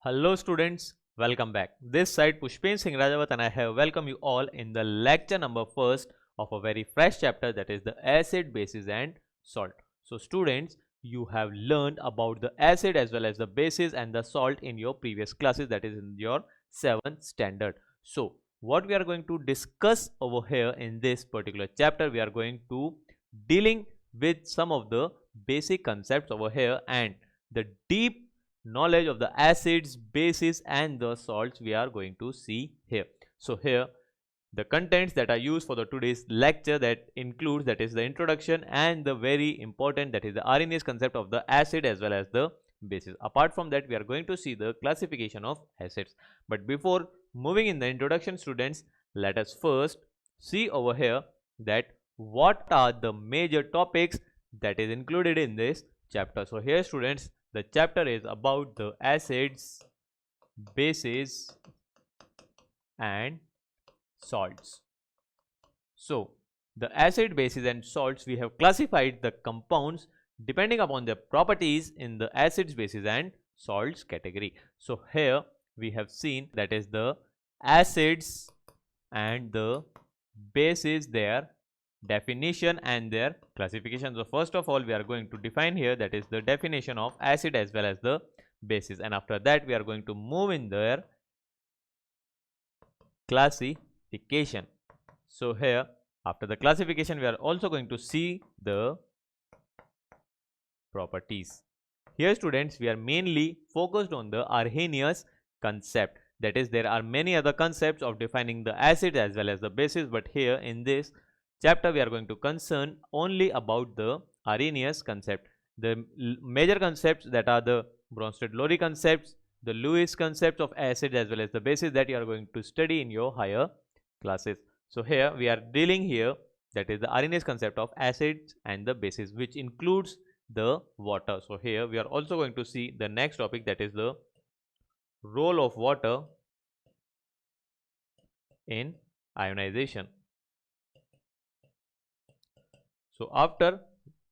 Hello students, welcome back. This side Pushpin Singh Rajawat and I have welcomed you all in the lecture number first of a very fresh chapter, that is the acid, bases and salt. So students, you have learned about the acid as well as the bases and the salt in your previous classes, that is in your 7th standard. So what we are going to discuss over here in this particular chapter, we are going to dealing with some of the basic concepts over here and the deep knowledge of the acids, bases and the salts we are going to see here. So here the contents that are used for the today's lecture, that includes, that is the introduction and the very important, that is the Arrhenius concept of the acid as well as the bases. Apart from that, we are going to see the classification of acids. But before moving in the introduction, students, let us first see over here that what are the major topics that is included in this chapter. So here students, the chapter is about the acids, bases and salts. So the acid, bases and salts, we have classified the compounds depending upon their properties in the acids, bases and salts category. So here we have seen, that is the acids and the bases, their definition and their classification. So first of all, we are going to define here, that is the definition of acid as well as the bases, and after that we are going to move in their classification. So here after the classification, we are also going to see the properties. Here students, we are mainly focused on the Arrhenius concept, that is there are many other concepts of defining the acid as well as the bases, but here in this chapter we are going to concern only about the Arrhenius concept. The major concepts that are the Bronsted-Lowry concepts, the Lewis concepts of acid as well as the bases, that you are going to study in your higher classes. So here we are dealing here, that is the Arrhenius concept of acids and the bases, which includes the water. So here we are also going to see the next topic, that is the role of water in ionization. So after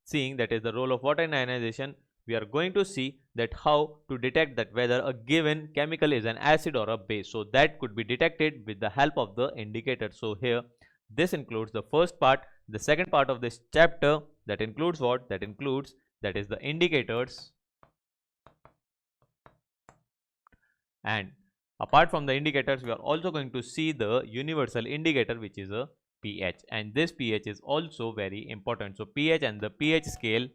seeing, that is the role of water in ionization, we are going to see that how to detect that whether a given chemical is an acid or a base. So that could be detected with the help of the indicator. So here this includes the first part. The second part of this chapter, that includes what? That includes, that is the indicators, and apart from the indicators, we are also going to see the universal indicator, which is a pH, and this pH is also very important. So pH and the pH scale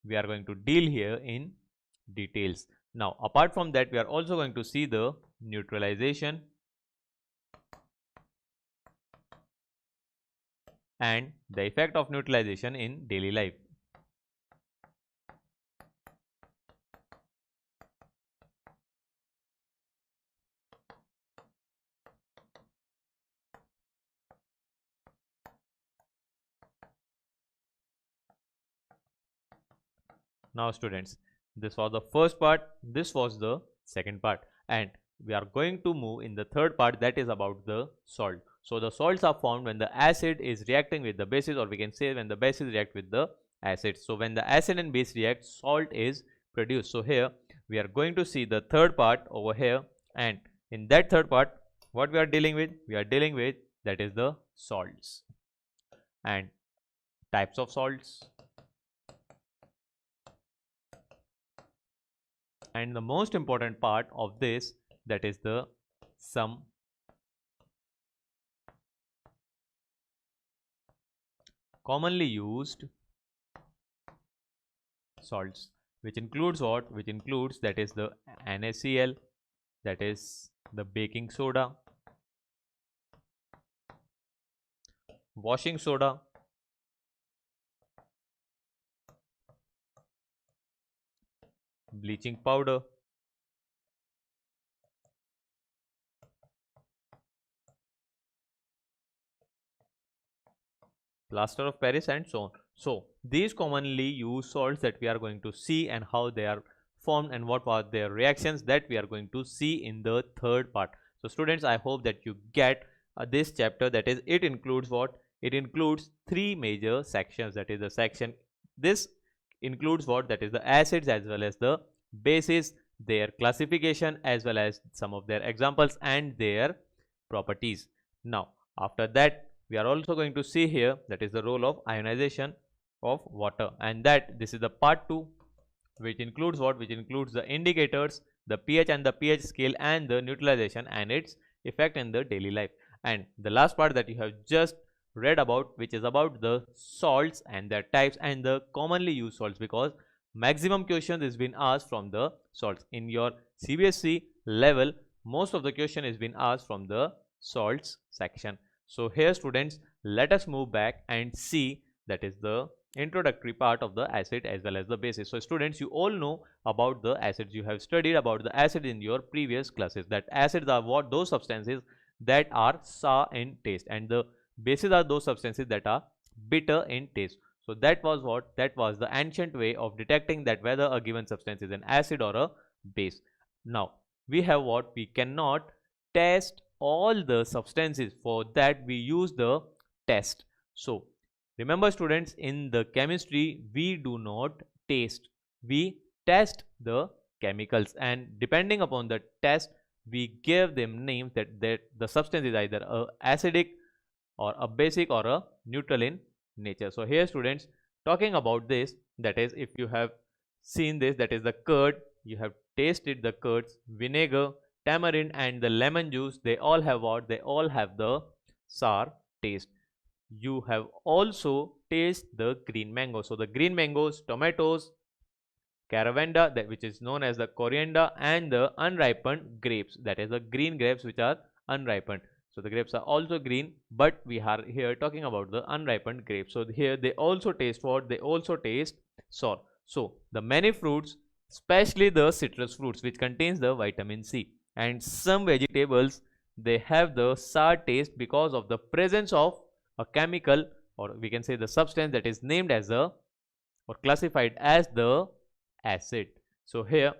we are going to deal here in details. Now apart from that, we are also going to see the neutralization and the effect of neutralization in daily life. Now students, this was the first part, this was the second part, and we are going to move in the third part, that is about the salt. So the salts are formed when the acid is reacting with the bases, or we can say when the bases react with the acids. So when the acid and base react, salt is produced. So here we are going to see the third part over here, and in that third part, what we are dealing with? We are dealing with, that is the salts and types of salts, and the most important part of this, that is the some commonly used salts, which includes what? Which includes, that is the NaCl, that is the baking soda, washing soda, bleaching powder, plaster of Paris and so on. So these commonly used salts that we are going to see and how they are formed and what are their reactions, that we are going to see in the third part. So students, I hope that you get this chapter, that is it includes what? It includes three major sections, that is the section, this includes what? That is the acids as well as the bases, their classification as well as some of their examples and their properties. Now after that we are also going to see here that is the role of ionization of water, and that this is the part 2, which includes what? Which includes the indicators, the pH and the pH scale, and the neutralization and its effect in the daily life. And the last part that you have just read about, which is about the salts and their types and the commonly used salts, because maximum questions is been asked from the salts in your CBSE level. Most of the question is been asked from the salts section. So here students, let us move back and see that is the introductory part of the acid as well as the bases. So students, you all know about the acids. You have studied about the acid in your previous classes, that acids are what? Those substances that are sour in taste, and the bases are those substances that are bitter in taste. So that was what? That was the ancient way of detecting that whether a given substance is an acid or a base. Now we have what? We cannot test all the substances. For that we use the test. So remember students, in the chemistry we do not taste, we test the chemicals, and depending upon the test we give them names that the substance is either a acidic or a basic or a neutral in nature. So here students, talking about this, that is if you have seen this, that is the curd, you have tasted the curds, vinegar, tamarind and the lemon juice, they all have what? They all have the sour taste. You have also tasted the green mango. So the green mangoes, tomatoes, caravenda, that which is known as the coriander, and the unripened grapes, that is the green grapes which are unripened. So the grapes are also green, but we are here talking about the unripened grapes. So here they also taste what? They also taste sour. So the many fruits, especially the citrus fruits which contains the vitamin C, and some vegetables, they have the sour taste because of the presence of a chemical, or we can say the substance that is named as a or classified as the acid. So here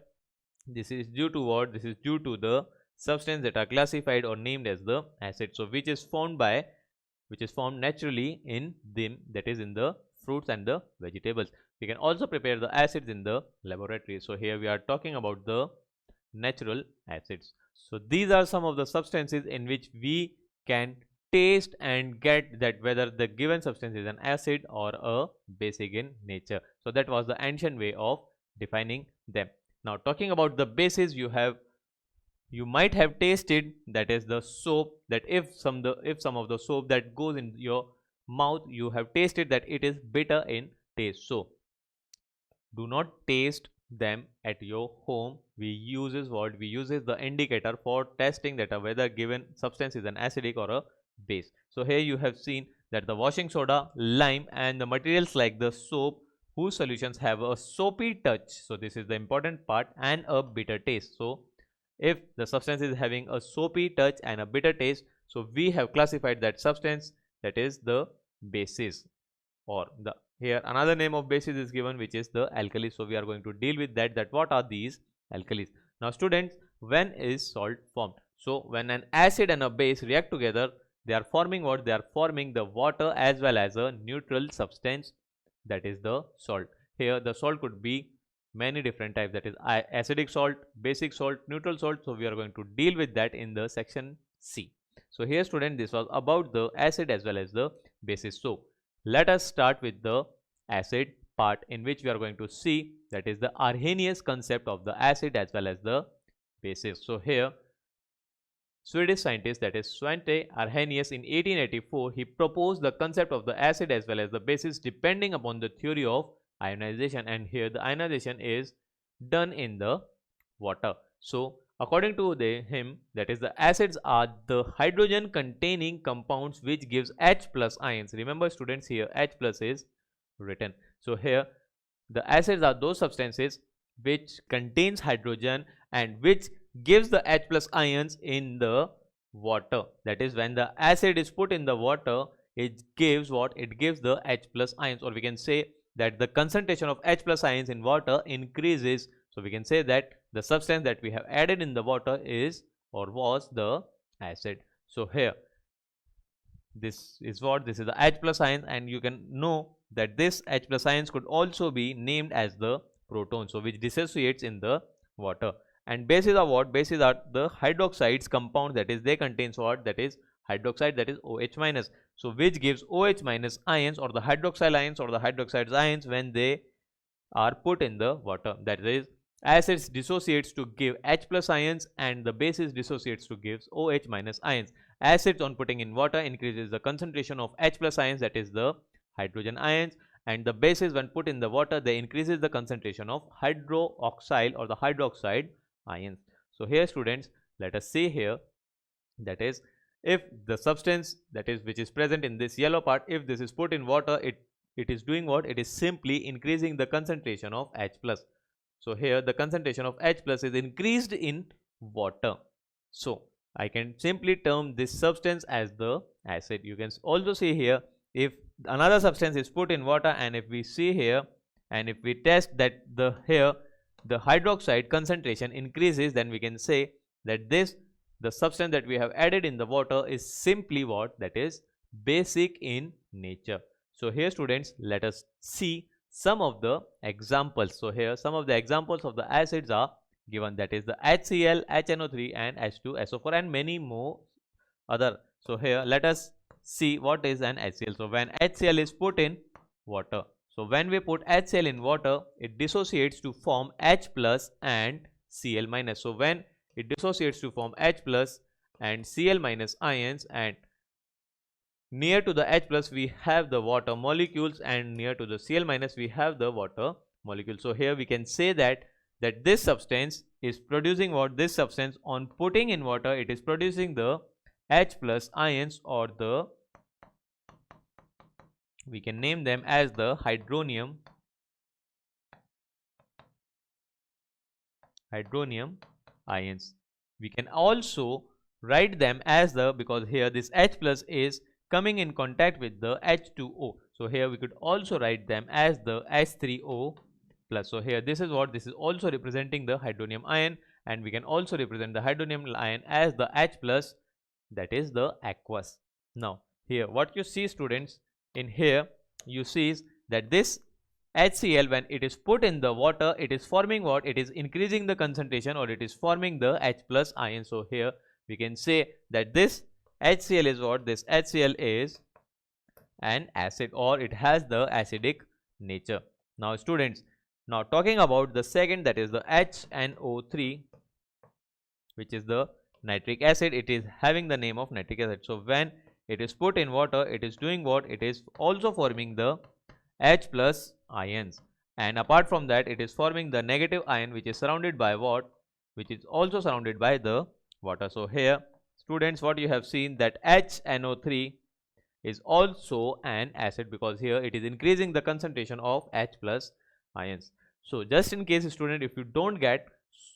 this is due to what? This is due to the substance that are classified or named as the acid. So which is formed naturally in them, that is in the fruits and the vegetables. We can also prepare the acids in the laboratory. So here we are talking about the natural acids. So these are some of the substances in which we can taste and get that whether the given substance is an acid or a basic in nature. So that was the ancient way of defining them. Now talking about the bases, you might have tasted, that is the soap, that if some of the soap that goes in your mouth, you have tasted that it is bitter in taste. So do not taste them at your home. We uses what? We uses the indicator for testing that whether given substance is an acidic or a base. So here you have seen that the washing soda, lime and the materials like the soap whose solutions have a soapy touch. So this is the important part, and a bitter taste. So if the substance is having a soapy touch and a bitter taste, so we have classified that substance, that is the basis, or the here another name of basis is given, which is the alkalis. So we are going to deal with that what are these alkalis. Now students, when is salt formed? So when an acid and a base react together, they are forming what? They are forming the water as well as a neutral substance, that is the salt. Here the salt could be many different types, that is acidic salt, basic salt, neutral salt. So we are going to deal with that in the section C. So here student, this was about the acid as well as the basis. So let us start with the acid part, in which we are going to see that is the Arrhenius concept of the acid as well as the basis. So here Swedish scientist, that is Svante Arrhenius, in 1884 he proposed the concept of the acid as well as the basis depending upon the theory of ionization, and here the ionization is done in the water. So according to him, that is the acids are the hydrogen containing compounds which gives H plus ions. Remember students, here H plus is written. So here the acids are those substances which contains hydrogen and which gives the H plus ions in the water. That is, when the acid is put in the water, it gives what? It gives the H plus ions, or we can say that the concentration of H plus ions in water increases. So we can say that the substance that we have added in the water is or was the acid. So here this is what? This is the H plus ion, and you can know that this H plus ions could also be named as the proton, so which dissociates in the water. and bases are what? Bases are the hydroxides compound, that is they contains what? That is hydroxide, that is OH minus. So which gives OH minus ions, or the hydroxyl ions, or the hydroxides ions when they are put in the water. That is, acids dissociates to give H plus ions and the bases dissociates to give OH minus ions. Acids on putting in water increases the concentration of H plus ions, that is the hydrogen ions, and the bases when put in the water, they increases the concentration of hydroxyl or the hydroxide ions. So here students, let us see here, that is, if the substance that is which is present in this yellow part, if this is put in water, it is doing what? It is simply increasing the concentration of H plus. So here the concentration of H plus is increased in water. So I can simply term this substance as the acid. You can also see here, if another substance is put in water, and if we see here and if we test that the hydroxide concentration increases, then we can say that the substance that we have added in the water is simply what? That is basic in nature. So here students, let us see some of the examples. So here some of the examples of the acids are given, that is the HCl, HNO3 and H2SO4 and many more other. So here let us see what is an HCl. So when HCl is put in water, so when we put HCl in water, it dissociates to form H plus and Cl minus. So when it dissociates to form H plus and Cl minus ions, and near to the H plus we have the water molecules, and near to the Cl minus we have the water molecule. So here we can say that this substance is producing what? This substance on putting in water, it is producing the H plus ions, or the, we can name them as the hydronium ions. We can also write them as the, because here this H plus is coming in contact with the H2O. So here we could also write them as the H3O plus. So here this is what? This is also representing the hydronium ion, and we can also represent the hydronium ion as the H plus, that is the aqueous. Now here what you see students, in here you see that this HCl, when it is put in the water, it is forming what? It is increasing the concentration, or it is forming the H plus ion. So here we can say that this HCl is what? This HCl is an acid, or it has the acidic nature. Now students, now talking about the second, that is the HNO3, which is the nitric acid. It is having the name of nitric acid. So when it is put in water, it is doing what? It is also forming the H plus ions, and apart from that it is forming the negative ion, which is surrounded by what? Which is also surrounded by the water. So here students, what you have seen, that HNO3 is also an acid, because here it is increasing the concentration of H plus ions. So just in case student, if you don't get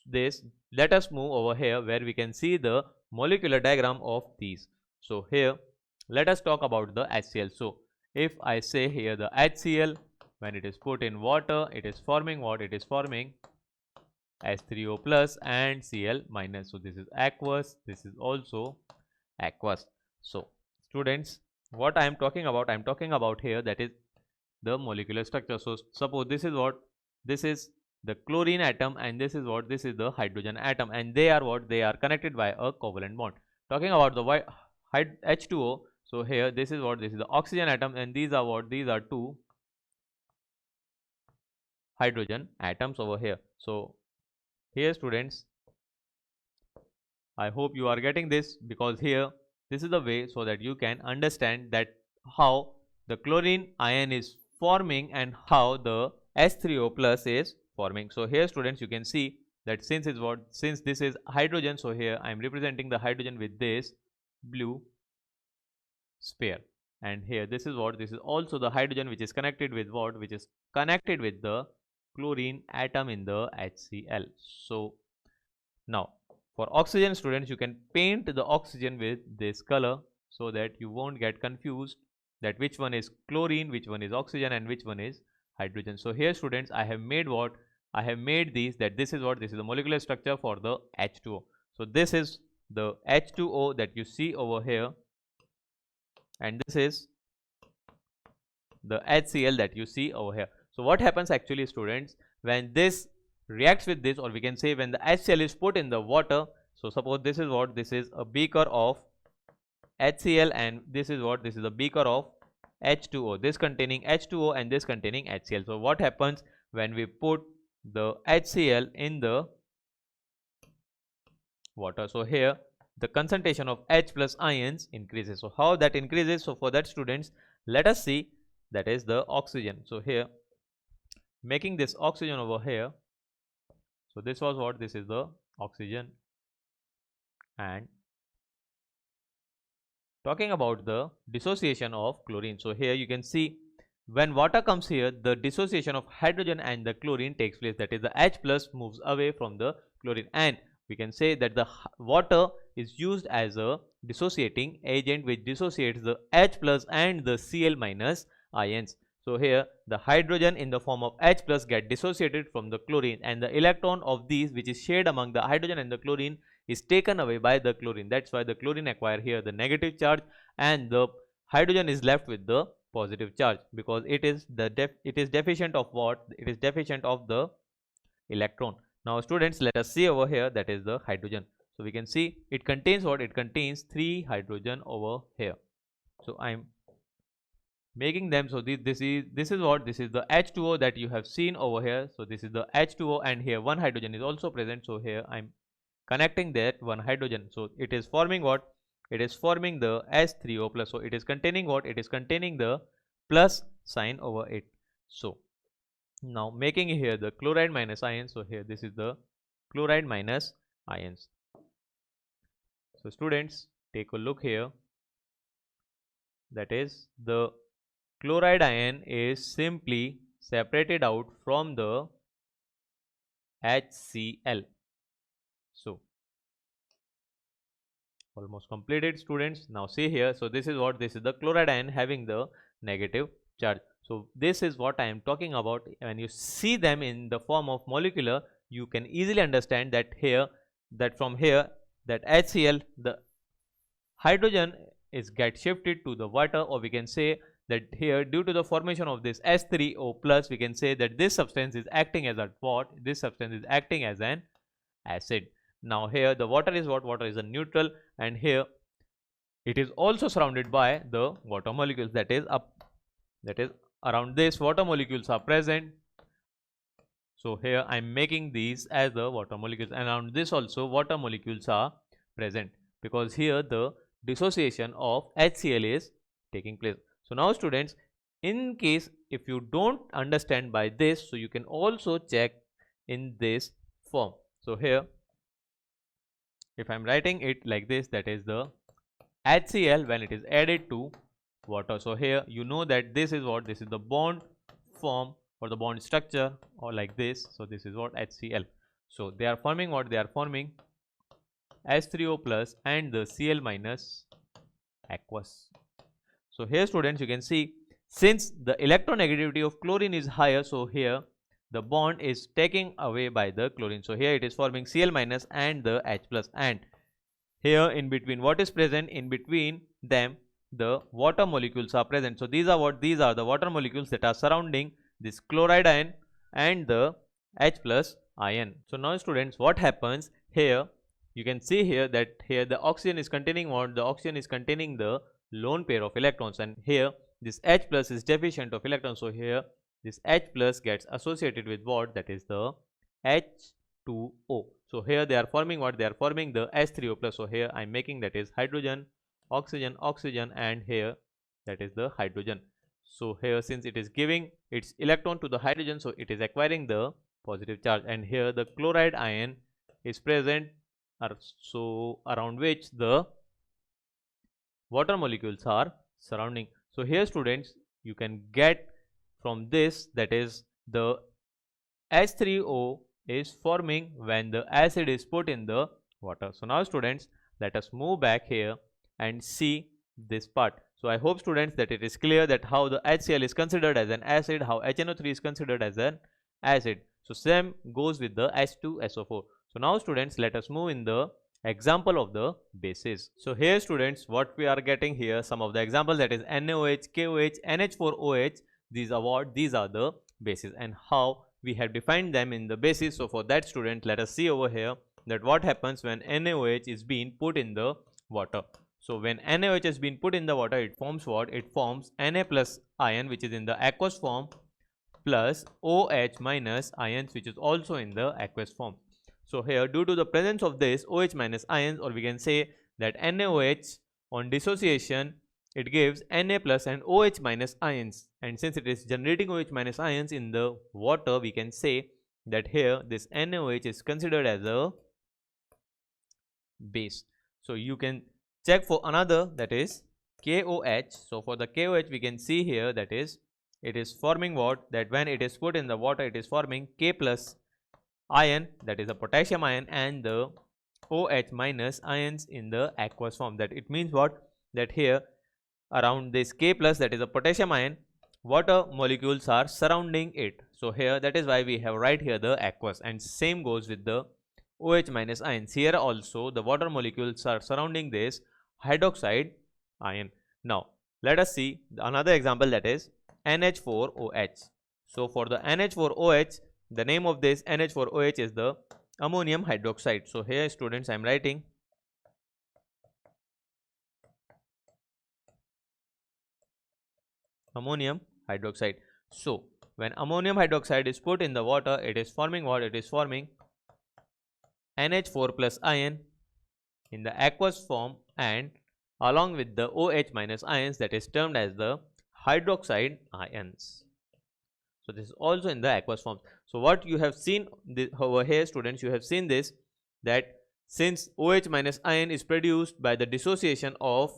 this, let us move over here where we can see the molecular diagram of these. So here let us talk about the HCl. So if I say here the HCl, when it is put in water, it is forming what? It is forming H3O plus and Cl minus. So this is aqueous, this is also aqueous. So students, what I am talking about, I am talking about here, that is the molecular structure. So suppose this is what? This is the chlorine atom, and this is what? This is the hydrogen atom, and they are what? They are connected by a covalent bond. Talking about the H2O, so here this is what? This is the oxygen atom, and these are what? These are two hydrogen atoms over here. So here students, I hope you are getting this, because here this is the way so that you can understand that how the chlorine ion is forming and how the H3O plus is forming. So here students, you can see that since is what? Since this is hydrogen, so here I am representing the hydrogen with this blue sphere, and here this is what? This is also the hydrogen, which is connected with what? Which is connected with the chlorine atom in the HCl. So now for oxygen students, you can paint the oxygen with this color so that you won't get confused that which one is chlorine, which one is oxygen, and which one is hydrogen. So here students, I have made what? I have made these, that this is what? This is the molecular structure for the H2O. So this is the H2O that you see over here, and this is the HCl that you see over here. So what happens actually students, when this reacts with this, or we can say when the HCl is put in the water. So suppose this is what, this is a beaker of HCl, and this is what, this is a beaker of H2O, this containing H2O and this containing HCl. So what happens when we put the HCl in the water? So here the concentration of H plus ions increases. So how that increases? So for that, students, let us see, that is the oxygen. So here, making this oxygen over here, so this was what, this is the oxygen. And talking about the dissociation of chlorine, so here you can see when water comes here, the dissociation of hydrogen and the chlorine takes place, that is the H plus moves away from the chlorine, and we can say that the water is used as a dissociating agent which dissociates the H plus and the Cl minus ions. So here the hydrogen in the form of H plus get dissociated from the chlorine, and the electron of these, which is shared among the hydrogen and the chlorine, is taken away by the chlorine. That's why the chlorine acquire here the negative charge, and the hydrogen is left with the positive charge, because it is deficient of what? It is deficient of the electron. Now students, let us see over here, that is the hydrogen. So we can see it contains what? It contains 3 hydrogen over here. So I am making them, so this is what, this is the H2O that you have seen over here. So this is the H2O, and here one hydrogen is also present. So here I am connecting that one hydrogen. So it is forming what? It is forming the H3O plus. So it is containing what? It is containing the plus sign over it. So now making here the chloride minus ions. So here this is the chloride minus ions. So students, take a look here, that is the chloride ion is simply separated out from the HCl. So almost completed, students. Now see here, so this is what, this is the chloride ion having the negative charge. So this is what I am talking about. When you see them in the form of molecular, you can easily understand that here, that from here, that HCl, the hydrogen is get shifted to the water, or we can say that here, due to the formation of this H3O plus, we can say that this substance is acting as a what? This substance is acting as an acid. Now here the water is what? Water is a neutral, and here it is also surrounded by the water molecules, that is around this water molecules are present. So here I am making these as the water molecules, and around this also water molecules are present, because here the dissociation of HCl is taking place. So now students, in case if you don't understand by this, so you can also check in this form. So here if I am writing it like this, that is the HCl when it is added to water. So here you know that this is what, this is the bond form or the bond structure, or like this. So this is what, HCl. So they are forming what? They are forming H3O plus and the Cl minus aqueous. So here students, you can see, since the electronegativity of chlorine is higher, so here the bond is taken away by the chlorine. So here it is forming Cl minus and the H plus, and here in between what is present? In between them the water molecules are present. So these are what? These are the water molecules that are surrounding this chloride ion and the H plus ion. So now students, what happens here? You can see here that here the oxygen is containing what? The oxygen is containing the lone pair of electrons, and here this H plus is deficient of electrons. So here this H plus gets associated with what? That is the H2O. So here they are forming what? They are forming the H3O plus. So here I am making, that is hydrogen, oxygen, oxygen, and here that is the hydrogen. So here since it is giving its electron to the hydrogen, so it is acquiring the positive charge, and here the chloride ion is present, so around which the water molecules are surrounding. So here students, you can get from this, that is the H3O is forming when the acid is put in the water. So now students, let us move back here and see this part. So I hope students that it is clear that how the HCl is considered as an acid, how HNO3 is considered as an acid. So same goes with the H2SO4. So now students, let us move in the example of the bases. So here students, what we are getting here, some of the examples, that is NaOH, KOH, NH4OH. These are what? These are the bases, and how we have defined them in the basis. So for that, student, let us see over here that what happens when NaOH is being put in the water. So when NaOH has been put in the water, it forms what? It forms Na plus ion, which is in the aqueous form, plus OH minus ions, which is also in the aqueous form. So here, due to the presence of this OH minus ions, or we can say that NaOH on dissociation, it gives Na plus and OH minus ions, and since it is generating OH minus ions in the water, we can say that here this NaOH is considered as a base. So you can check for another, that is KOH. So for the KOH, we can see here that is it is forming what? That when it is put in the water, it is forming K plus ion, that is a potassium ion, and the OH minus ions in the aqueous form. That it means what? That here around this K plus, that is a potassium ion, water molecules are surrounding it. So here, that is why we have right here the aqueous, and same goes with the OH minus ions. Here also the water molecules are surrounding this hydroxide ion. Now let us see another example, that is NH4OH. So for the NH4OH, the name of this NH4OH is the ammonium hydroxide. So here, students, I am writing ammonium hydroxide. So when ammonium hydroxide is put in the water, it is forming what? It is forming NH4 plus ion in the aqueous form, and along with the OH minus ions, that is termed as the hydroxide ions. So this is also in the aqueous form. So what you have seen this over here, students, you have seen this, that since OH minus ion is produced by the dissociation of,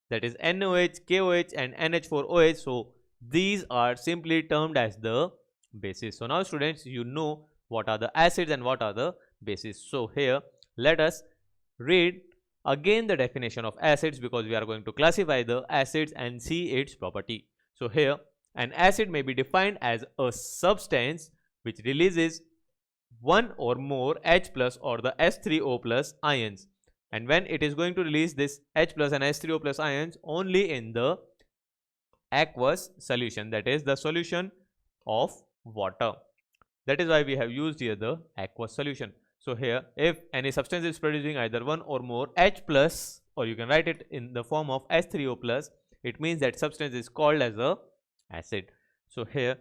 that is NaOH, KOH and NH4OH, so these are simply termed as the bases. So now, students, you know what are the acids and what are the bases. So here, let us read again the definition of acids, because we are going to classify the acids and see its property. So here, an acid may be defined as a substance which releases one or more H plus or the H3O plus ions, and when it is going to release this H plus and H3O plus ions only in the aqueous solution, that is the solution of water. That is why we have used here the aqueous solution. So here, if any substance is producing either one or more H plus, or you can write it in the form of H3O plus, it means that substance is called as a acid. So here,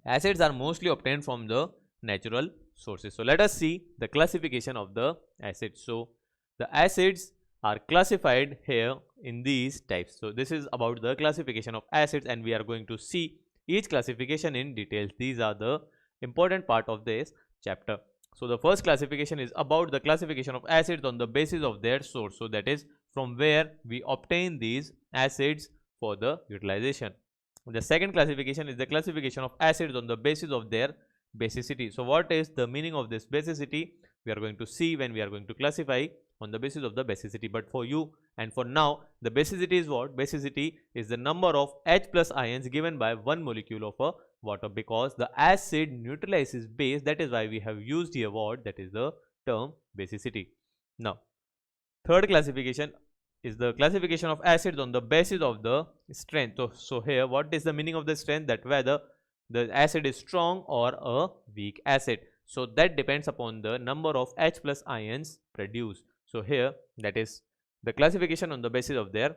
acids are mostly obtained from the natural sources. So let us see the classification of the acids. So the acids are classified here in these types. So this is about the classification of acids, and we are going to see each classification in details. These are the important part of this chapter. So the first classification is about the classification of acids on the basis of their source. So that is from where we obtain these acids for the utilization. The second classification is the classification of acids on the basis of their basicity. So what is the meaning of this basicity? We are going to see when we are going to classify on the basis of the basicity. But for you and for now, the basicity is what? Basicity is the number of H plus ions given by one molecule of a water, because the acid neutralizes base. That is why we have used here what? That is the term basicity. Now, third classification is the classification of acids on the basis of the strength. So here, what is the meaning of the strength? That whether the acid is strong or a weak acid. So that depends upon the number of H plus ions produced. So here, that is the classification on the basis of their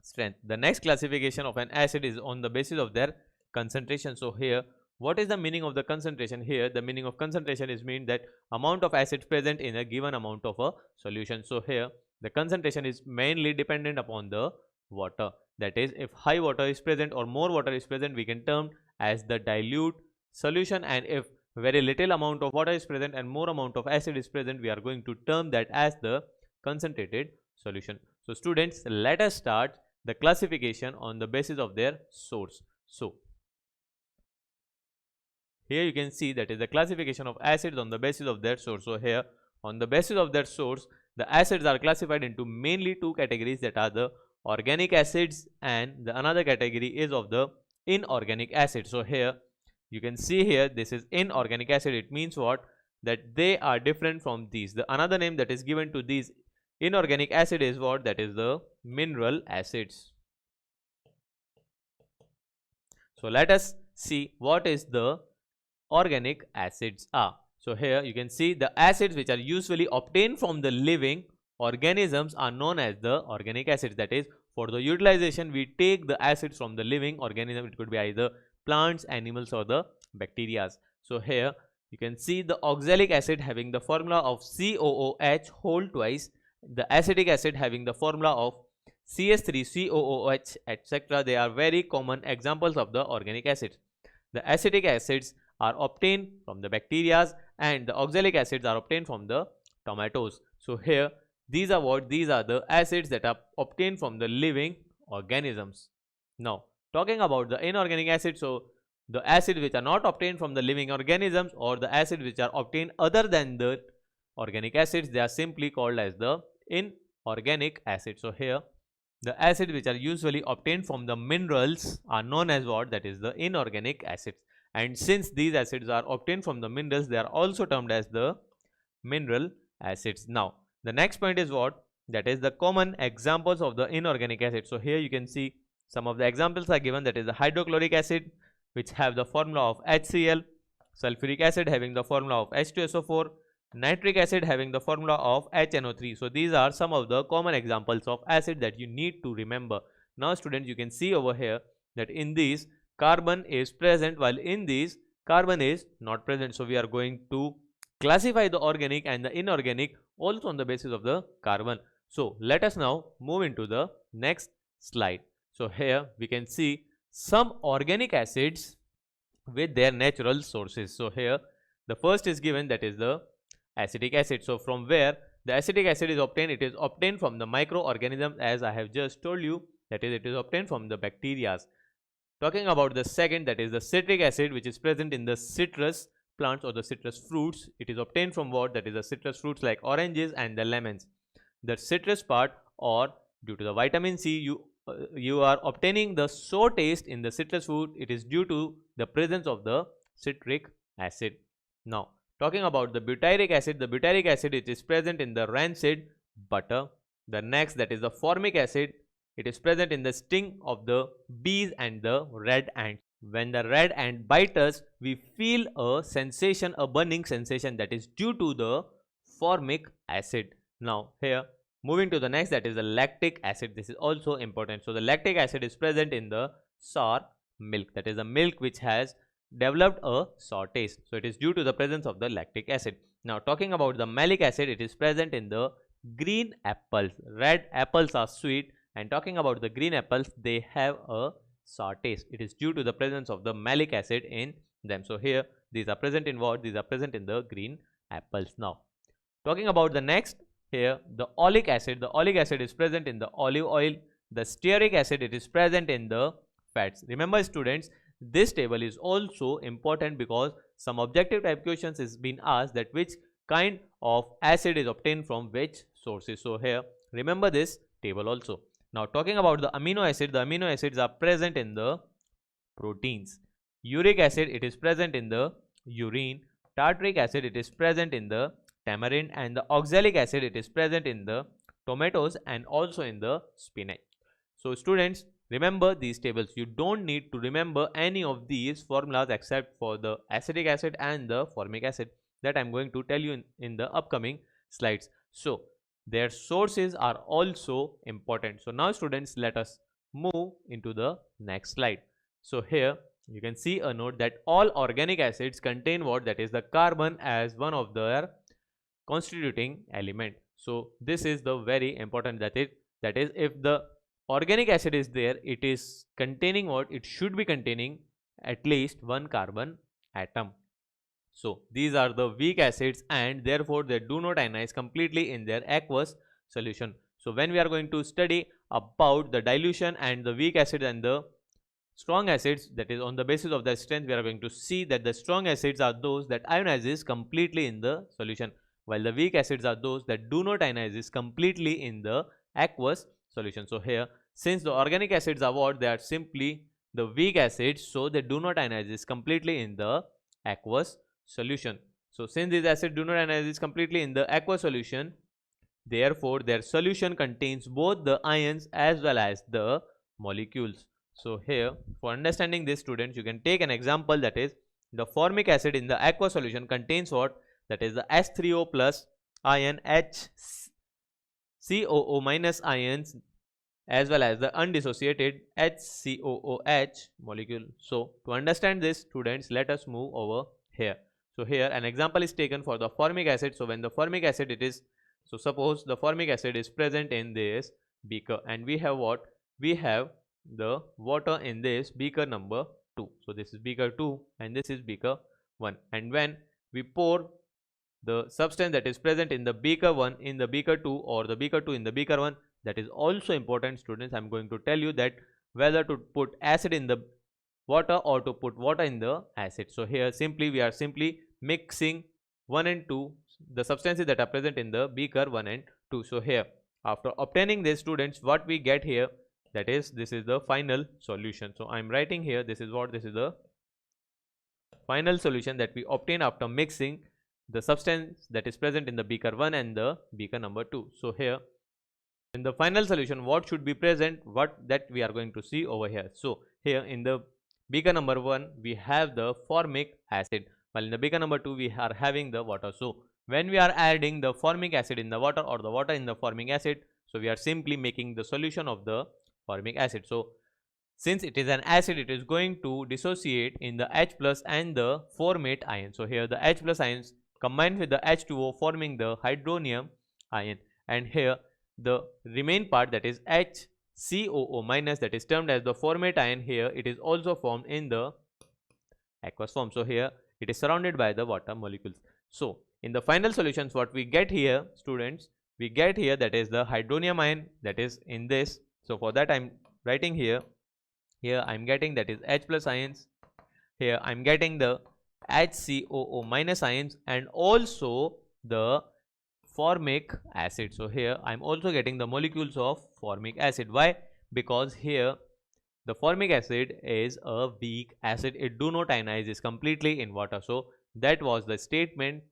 strength. The next classification of an acid is on the basis of their concentration. So here, what is the meaning of the concentration? Here, the meaning of concentration is mean that amount of acid present in a given amount of a solution. So here, the concentration is mainly dependent upon the water. That is, if high water is present or more water is present, we can term as the dilute solution, and if very little amount of water is present and more amount of acid is present, we are going to term that as the concentrated solution. So students, let us start the classification on the basis of their source. So here you can see that is the classification of acids on the basis of their source. So here, on the basis of their source, the acids are classified into mainly two categories, that are the organic acids, and the another category is of the inorganic acid. So here you can see here, this is inorganic acid. It means what? That they are different from these. The another name that is given to these inorganic acid is what? That is the mineral acids. So let us see what is the organic acids are. So here you can see the acids which are usually obtained from the living organisms are known as the organic acids. That is, for the utilization we take the acids from the living organism. It could be either plants, animals, or the bacteria. So here you can see the oxalic acid having the formula of COOH whole twice, the acetic acid having the formula of CS3COOH, etc. They are very common examples of the organic acids. The acetic acids are obtained from the bacteria and the oxalic acids are obtained from the tomatoes. So here these are the acids that are obtained from the living organisms. Now talking about the inorganic acids, so the acids which are not obtained from the living organisms or the acids which are obtained other than the organic acids, they are simply called as the inorganic acids. So here the acids which are usually obtained from the minerals are known as what? That is the inorganic acids. And since these acids are obtained from the minerals, they are also termed as the mineral acids. Now the next point is what? That is the common examples of the inorganic acids. So here you can see some of the examples are given. That is the hydrochloric acid, which have the formula of HCl, sulfuric acid having the formula of H2SO4, nitric acid having the formula of HNO3. So these are some of the common examples of acid that you need to remember. Now students, you can see over here that in these carbon is present, while in these carbon is not present. So we are going to classify the organic and the inorganic also on the basis of the carbon. So let us now move into the next slide. So here we can see some organic acids with their natural sources. So here the first is given, that is the acetic acid. So from where the acetic acid is obtained? It is obtained from the microorganisms, as I have just told you, that is, it is obtained from the bacteria. Talking about the second, that is the citric acid, which is present in the citrus plants or the citrus fruits. It is obtained from what? That is the citrus fruits like oranges and the lemons. The citrus part, or due to the vitamin C, you are obtaining the sour taste in the citrus fruit. It is due to the presence of the citric acid. Now talking about the butyric acid, it is present in the rancid butter. The next, that is the formic acid, it is present in the sting of the bees and the red ants. When the red ant bites us, we feel a sensation, a burning sensation, that is due to the formic acid. Now here moving to the next, that is the lactic acid. This is also important. So the lactic acid is present in the sour milk, that is the milk which has developed a sour taste. So it is due to the presence of the lactic acid. Now talking about the malic acid, it is present in the green apples. Red apples are sweet, and talking about the green apples, they have a sour taste. It is due to the presence of the malic acid in them. So here these are present in what? These are present in the green apples. Now talking about the next, here the oleic acid. The oleic acid is present in the olive oil. The stearic acid, it is present in the fats. Remember students, this table is also important because some objective type questions is been asked that which kind of acid is obtained from which sources. So here remember this table also. Now talking about the amino acid, the amino acids are present in the proteins. Uric acid, it is present in the urine. Tartaric acid, it is present in the tamarind, and the oxalic acid, it is present in the tomatoes and also in the spinach. So students, remember these tables. You don't need to remember any of these formulas except for the acetic acid and the formic acid that I'm going to tell you in the upcoming slides. So their sources are also important. So now students, let us move into the next slide. So here you can see a note that all organic acids contain what? That is the carbon as one of their constituting element. So this is the very important, that is if the organic acid is there, it is containing what? It should be containing at least one carbon atom. So these are the weak acids, and therefore they do not ionize completely in their aqueous solution. So when we are going to study about the dilution and the weak acid and the strong acids, that is on the basis of their strength, we are going to see that the strong acids are those that ionizes completely in the solution, while the weak acids are those that do not ionizes completely in the aqueous solution. So here, since the organic acids are what? They are simply the weak acids, so they do not ionizes completely in the aqueous solution. So since these acids do not ionizes completely in the aqueous solution, therefore their solution contains both the ions as well as the molecules. So here, for understanding this students, you can take an example, that is the formic acid in the aqueous solution contains what? That is the H3O plus ion, HCOO minus ions, as well as the undissociated HCOOH molecule. So to understand this, students, let us move over here. So here an example is taken for the formic acid. So when the formic acid so suppose the formic acid is present in this beaker, and we have what? We have the water in this beaker number 2. So this is beaker 2 and this is beaker 1, and when we pour the substance that is present in the beaker 1 in the beaker 2, or the beaker 2 in the beaker 1, that is also important, students. I am going to tell you that whether to put acid in the water or to put water in the acid. So here we are simply mixing 1 and 2, the substances that are present in the beaker 1 and 2. So here, after obtaining this, students, what we get here, that is, this is the final solution. So I am writing here, this is the final solution that we obtain after mixing the substance that is present in the beaker 1 and the beaker number 2. So here in the final solution, what should be present, what that we are going to see over here. So here in the beaker number 1 we have the formic acid, while in the beaker number 2 we are having the water. So when we are adding the formic acid in the water or the water in the formic acid, so we are simply making the solution of the formic acid. So since it is an acid, it is going to dissociate in the H plus and the formate ion. So here the H plus ions combined with the H2O forming the hydronium ion, and here the remain part, that is HCOO minus, that is termed as the formate ion, here it is also formed in the aqueous form. So here it is surrounded by the water molecules. So in the final solutions, what we get here, students, we get here that is the hydronium ion, that is in this. So for that I am writing here I am getting that is H plus ions, here I am getting the HCOO minus ions, and also the formic acid. So here I am also getting the molecules of formic acid. Why? Because here the formic acid is a weak acid, it do not ionizes completely in water. So that was the statement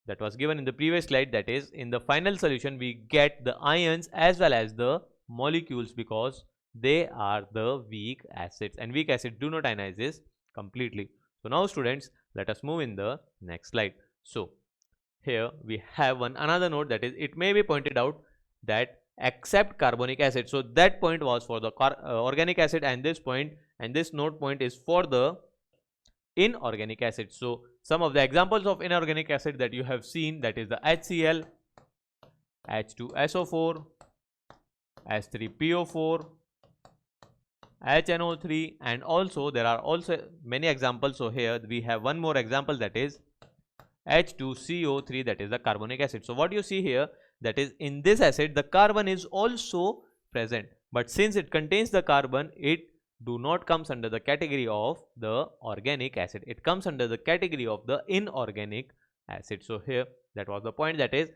that was given in the previous slide, that is, in the final solution we get the ions as well as the molecules, because they are the weak acids, and weak acids do not ionizes completely. So now, students, let us move in the next slide. So here we have another note, that is, it may be pointed out that except carbonic acid. So that point was for the organic acid, and this note point is for the inorganic acid. So some of the examples of inorganic acid that you have seen, that is the HCl, H2SO4, H3PO4, HNO3, and also there are also many examples. So here we have one more example, that is H2CO3, that is the carbonic acid. So what you see here, that is, in this acid the carbon is also present, but since it contains the carbon, it do not comes under the category of the organic acid, it comes under the category of the inorganic acid. So here that was the point, that is,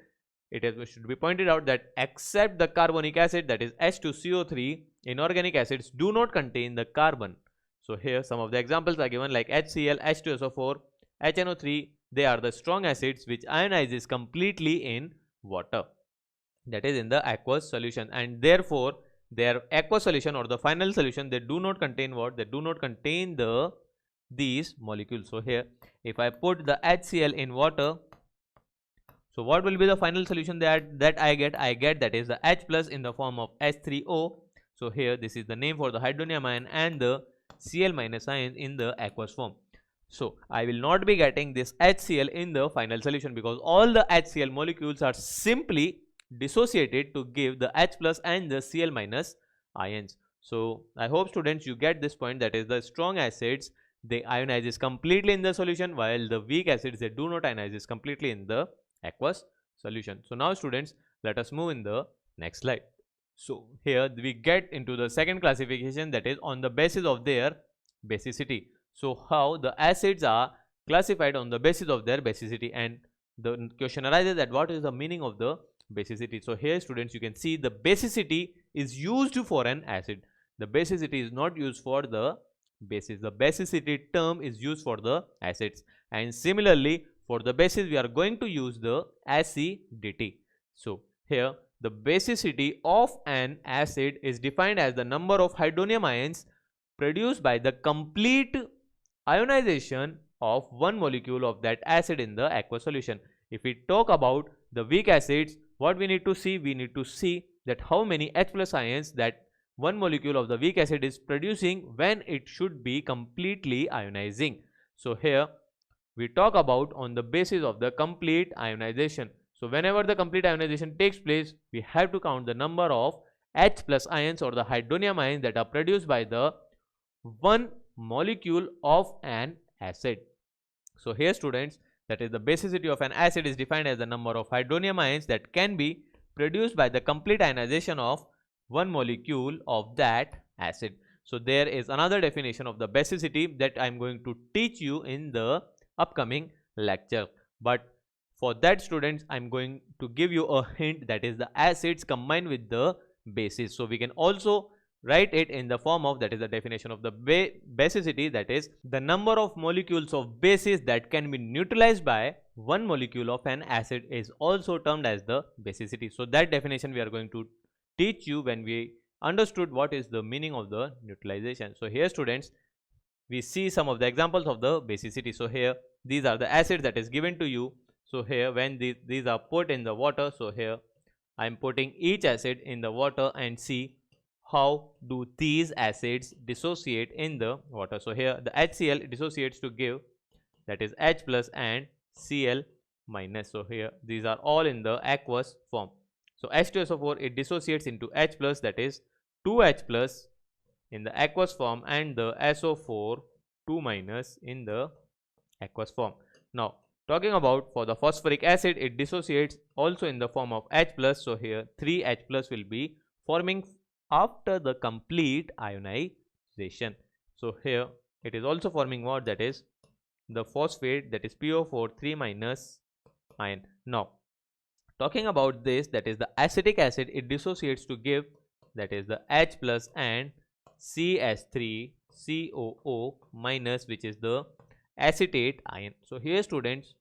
it should be pointed out that except the carbonic acid, that is H2CO3, inorganic acids do not contain the carbon. So here some of the examples are given, like HCl, H2SO4, HNO3, they are the strong acids which ionizes completely in water, that is in the aqueous solution, and therefore their aqueous solution or the final solution, they do not contain what? They do not contain these molecules. So here if I put the HCl in water, so what will be the final solution that I get? That is the H plus in the form of H3O. So here this is the name for the hydronium ion, and the Cl minus ion in the aqueous form. So I will not be getting this HCl in the final solution, because all the HCl molecules are simply dissociated to give the H plus and the Cl minus ions. So I hope, students, you get this point, that is, the strong acids, they ionizes completely in the solution, while the weak acids, they do not ionizes completely in the aqueous solution. So now, students, let us move in the next slide. So here we get into the second classification, that is on the basis of their basicity. So how the acids are classified on the basis of their basicity, and the question arises that what is the meaning of the basicity. So here, students, you can see the basicity is used for an acid. The basicity is not used for the basis. The basicity term is used for the acids, and similarly for the basis we are going to use the acidity. So here the basicity of an acid is defined as the number of hydronium ions produced by the complete ionization of one molecule of that acid in the aqueous solution. If we talk about the weak acids, what we need to see? We need to see that how many H plus ions that one molecule of the weak acid is producing when it should be completely ionizing. So here we talk about on the basis of the complete ionization. So whenever the complete ionization takes place, we have to count the number of H plus ions or the hydronium ions that are produced by the one molecule of an acid. So here students, that is the basicity of an acid is defined as the number of hydronium ions that can be produced by the complete ionization of one molecule of that acid. So there is another definition of the basicity that I am going to teach you in the upcoming lecture, but for that students I am going to give you a hint, that is the acids combined with the bases. So we can also write it in the form of, that is the definition of the basicity, that is the number of molecules of bases that can be neutralized by one molecule of an acid is also termed as the basicity. So that definition we are going to teach you when we understood what is the meaning of the neutralization. So here students, we see some of the examples of the basicity. So here these are the acids that is given to you. So here when these are put in the water, so here I am putting each acid in the water and see how do these acids dissociate in the water. So here the HCl dissociates to give, that is H plus and Cl minus. So here these are all in the aqueous form. So H2SO4 it dissociates into H plus, that is 2H plus in the aqueous form, and the SO4 2 minus in the aqueous form. Now talking about for the phosphoric acid, it dissociates also in the form of H plus. So here 3H plus will be forming after the complete ionization. So here it is also forming what, that is the phosphate, that is PO4 3 minus ion. Now talking about this, that is the acetic acid, it dissociates to give, that is the H plus and CH3 COO minus, which is the acetate ion. So here students,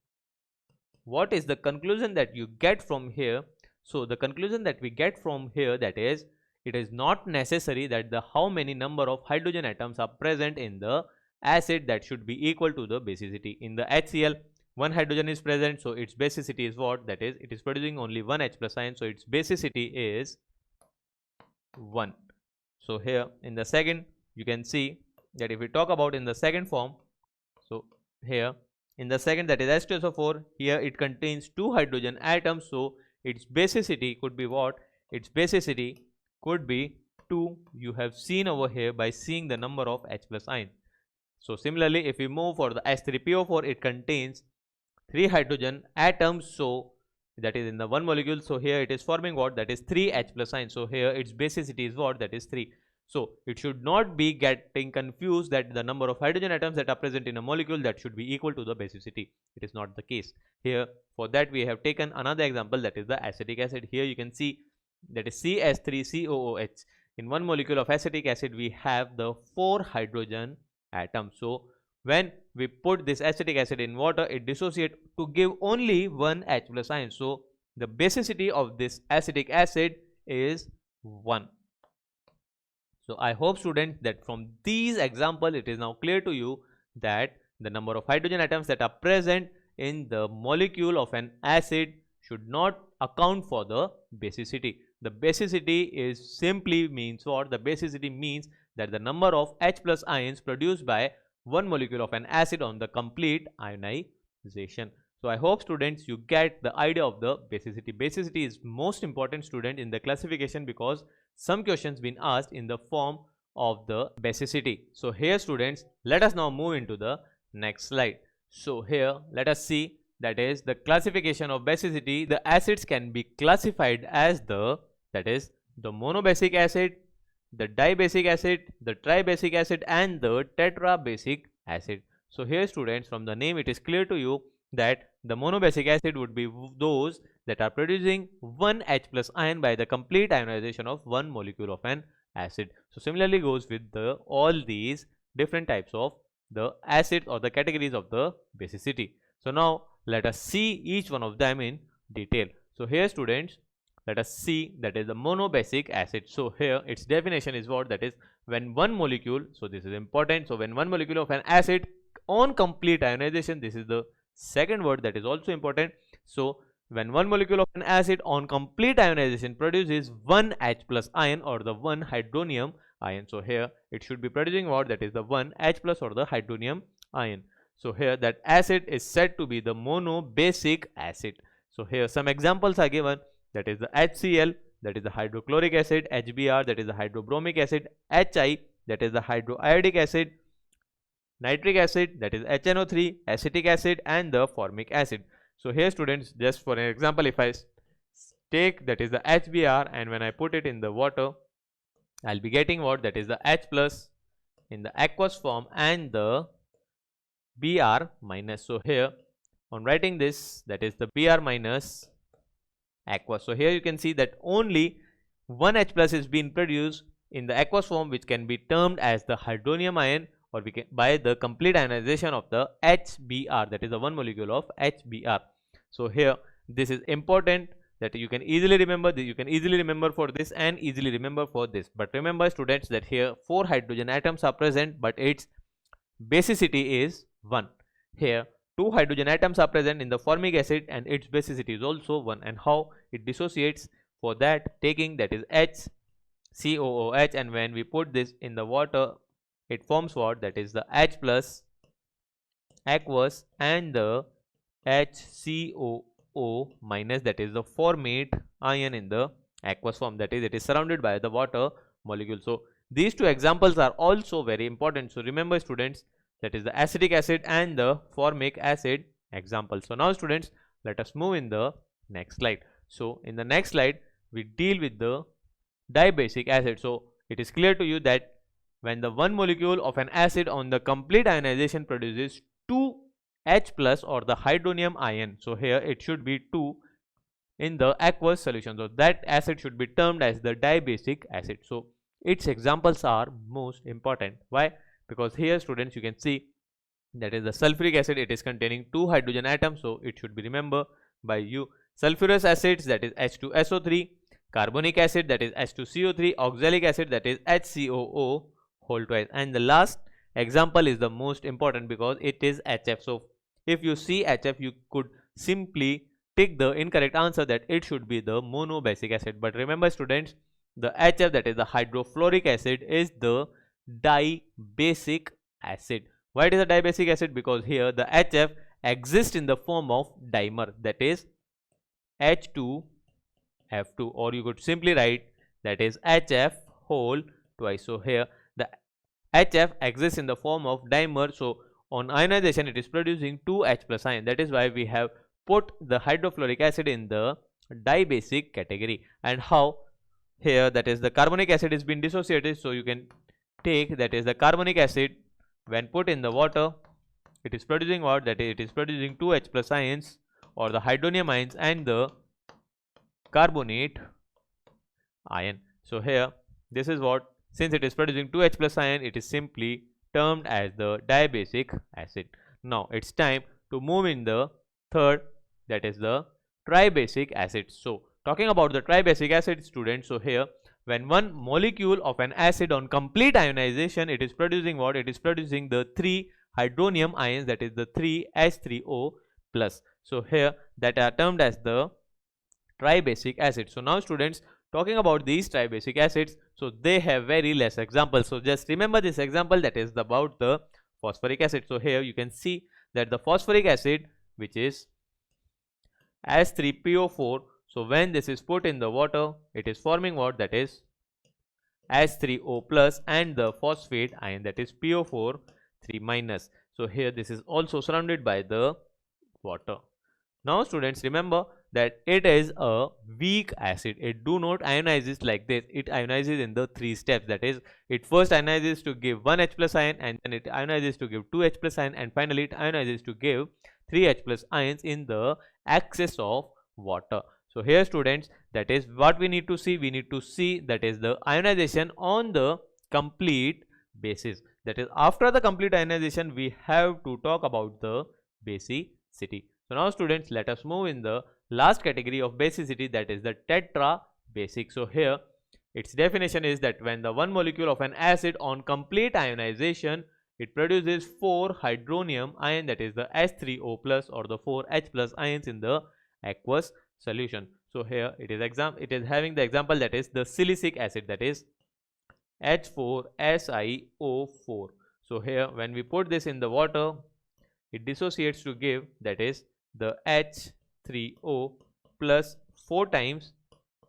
what is the conclusion that you get from here? So the conclusion that we get from here, that is it is not necessary that the how many number of hydrogen atoms are present in the acid that should be equal to the basicity. In the HCl, one hydrogen is present, so its basicity is what, that is it is producing only one H plus ion, so its basicity is 1. So here in the second, you can see that if we talk about in the second form, so here in the second, that is H2SO4, here it contains 2 hydrogen atoms, so its basicity could be what, its basicity could be 2. You have seen over here by seeing the number of H plus ion. So similarly, if we move for the H3PO4, it contains 3 hydrogen atoms, so that is in the one molecule. So here it is forming what, that is 3 H plus ion. So here its basicity is what, that is 3. So it should not be getting confused that the number of hydrogen atoms that are present in a molecule that should be equal to the basicity. It is not the case. Here for that we have taken another example, that is the acetic acid. Here you can see that is CH3COOH. In one molecule of acetic acid we have the 4 hydrogen atoms. So when we put this acetic acid in water, it dissociates to give only one H plus ion. So the basicity of this acetic acid is 1. So I hope students that from these examples it is now clear to you that the number of hydrogen atoms that are present in the molecule of an acid should not account for the basicity. The basicity is simply means what? The basicity means that the number of H plus ions produced by one molecule of an acid on the complete ionization. So I hope students you get the idea of the basicity. Basicity is most important student in the classification because some questions been asked in the form of the basicity. So here students, let us now move into the next slide. So here let us see, that is the classification of basicity. The acids can be classified as the, that is the monobasic acid, the dibasic acid, the tribasic acid and the tetrabasic acid. So here students, from the name it is clear to you that the monobasic acid would be those that are producing one H plus ion by the complete ionization of one molecule of an acid. So similarly goes with the all these different types of the acids or the categories of the basicity. So now let us see each one of them in detail. So here students, let us see that is the monobasic acid. So here its definition is what? That is when one molecule, so this is important, so when one molecule of an acid on complete ionization, this is the second word that is also important. So when one molecule of an acid on complete ionization produces one H plus ion or the one hydronium ion. So here it should be producing what? That is the one H plus or the hydronium ion. So here that acid is said to be the monobasic acid. So here some examples are given, that is the HCl, that is the hydrochloric acid, HBr, that is the hydrobromic acid, HI, that is the hydroiodic acid, nitric acid, that is HNO3, acetic acid, and the formic acid. So here students, just for an example, if I take that is the HBr and when I put it in the water, I'll be getting what? That is the H plus in the aqueous form and the Br minus. So here on writing this, that is the Br minus aqueous. So here you can see that only one H plus is being produced in the aqueous form, which can be termed as the hydronium ion, or we can by the complete ionization of the HBr, that is the one molecule of HBr. So here this is important that you can easily remember, for this and easily remember for this. But remember students that here 4 hydrogen atoms are present, but its basicity is 1. Here 2 hydrogen atoms are present in the formic acid and its basicity is also 1. And how it dissociates? For that, taking that is HCOOH, and when we put this in the water, it forms what? That is the H plus aqueous and the HCOO minus, that is the formate ion in the aqueous form, that is it is surrounded by the water molecule. So these two examples are also very important. So remember students, that is the acetic acid and the formic acid example. So now students, let us move in the next slide. So in the next slide we deal with the dibasic acid. So it is clear to you that when the one molecule of an acid on the complete ionization produces 2 H plus or the hydronium ion, so here it should be 2 in the aqueous solution, so that acid should be termed as the dibasic acid. So its examples are most important. Why? Because here students, you can see that is the sulfuric acid, it is containing 2 hydrogen atoms, so it should be remembered by you. Sulfurous acids, that is H2SO3, carbonic acid, that is H2CO3, oxalic acid, that is HCOO whole twice. And the last example is the most important because it is HF. So if you see HF, you could simply take the incorrect answer that it should be the monobasic acid. But remember students, the HF, that is the hydrofluoric acid, is the dibasic acid. Why it is a dibasic acid? Because here the HF exists in the form of dimer, that is H2F2, or you could simply write that is HF whole twice. So here the HF exists in the form of dimer, so on ionization it is producing 2 H plus ion. That is why we have put the hydrofluoric acid in the dibasic category. And how? Here that is the carbonic acid is being dissociated, so you can take that is the carbonic acid, when put in the water, it is producing what? That it is producing 2 H plus ions or the hydronium ions and the carbonate ion. So here this is what, since it is producing 2 H plus ion, it is simply termed as the dibasic acid. Now it's time to move in the third, that is the tribasic acid. So talking about the tribasic acid students, so here when one molecule of an acid on complete ionization, it is producing what? It is producing the 3 hydronium ions, that is the 3H3O plus. So here that are termed as the tribasic acid. So now students, talking about these tribasic acids, so they have very less examples. So just remember this example, that is about the phosphoric acid. So here you can see that the phosphoric acid, which is H3PO4, so when this is put in the water, it is forming what? That is H3O plus and the phosphate ion, that is PO4 3 minus. So here this is also surrounded by the water. Now students, remember that it is a weak acid. It do not ionizes like this. It ionizes in the 3 steps. That is, it first ionizes to give 1 H plus ion, and then it ionizes to give 2 H plus ion, and finally it ionizes to give 3 H plus ions in the excess of water. So here students, that is what we need to see. We need to see that is the ionization on the complete basis. That is, after the complete ionization, we have to talk about the basicity. So now students, let us move in the last category of basicity, that is the tetrabasic. So here its definition is that when the one molecule of an acid on complete ionization, it produces 4 hydronium ion, that is the H3O plus or the 4 H plus ions in the aqueous solution. So here it is having the example, that is the silicic acid, that is H4SiO4. So here when we put this in the water, it dissociates to give, that is the H3O plus 4 times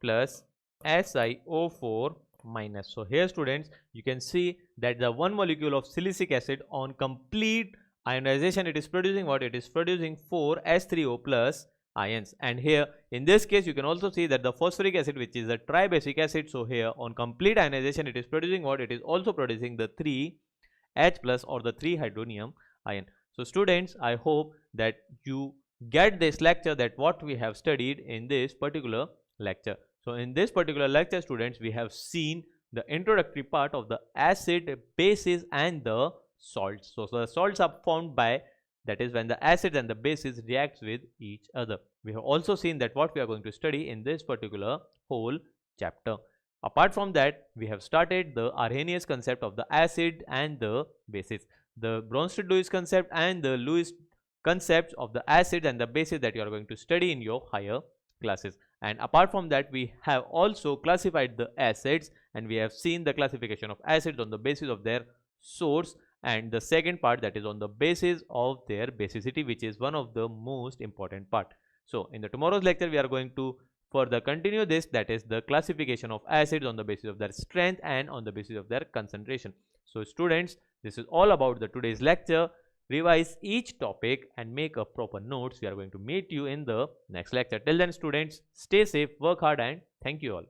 plus SiO4 minus. So here students, you can see that the one molecule of silicic acid on complete ionization, it is producing what? It is producing 4 H3O plus ions. And here in this case you can also see that the phosphoric acid, which is a tribasic acid, so here on complete ionization it is producing what? It is also producing the 3 H plus or the 3 hydronium ion. So students, I hope that you get this lecture, that what we have studied in this particular lecture. So in this particular lecture students, we have seen the introductory part of the acid, bases and the salts. So the salts are formed by, that is when the acids and the bases reacts with each other. We have also seen that what we are going to study in this particular whole chapter. Apart from that, we have started the Arrhenius concept of the acid and the bases, the Bronsted-Lewis concept and the Lewis concepts of the acids and the bases that you are going to study in your higher classes. And apart from that, we have also classified the acids, and we have seen the classification of acids on the basis of their source, and the second part, that is on the basis of their basicity, which is one of the most important part. So in the tomorrow's lecture, we are going to further continue this, that is the classification of acids on the basis of their strength and on the basis of their concentration. So students, this is all about the today's lecture. Revise each topic and make a proper notes. We are going to meet you in the next lecture. Till then students, stay safe, work hard, and thank you all.